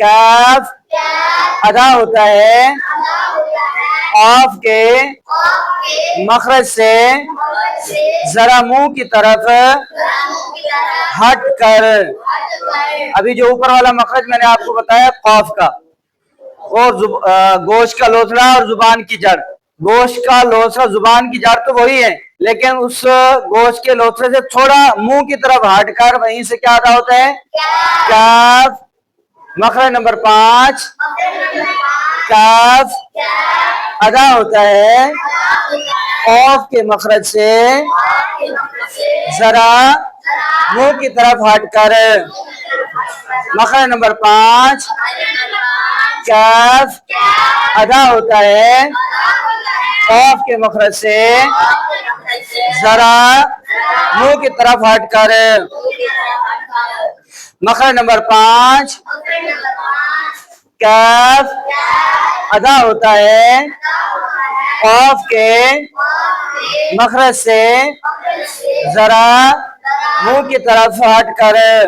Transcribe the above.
कैफ अदा होता है ऑफ के मखरज से जरा मुंह की तरफ हट कर। अभी जो ऊपर वाला मखरज मैंने आपको बताया कौफ का, और गोश्त का लोथड़ा और जुबान की जड़। गोश्त का लोथड़ा जुबान की जड़ तो वही है, लेकिन उस गोश्त के लोथड़े से थोड़ा मुंह की तरफ हटकर वहीं से क्या अदा होता है कैफ। मखरज नंबर 5 कैफ अदा होता है ऑफ के मखरज से जरा मुंह की तरफ हटकर। मखरज नंबर 5 कैफ अदा होता है ऑफ के मखरज से जरा मुंह की तरफ हटकर। मखरज नंबर 5 कैफ अदा होता है ऑफ के मखरज से जरा मुंह की तरफ हटकर।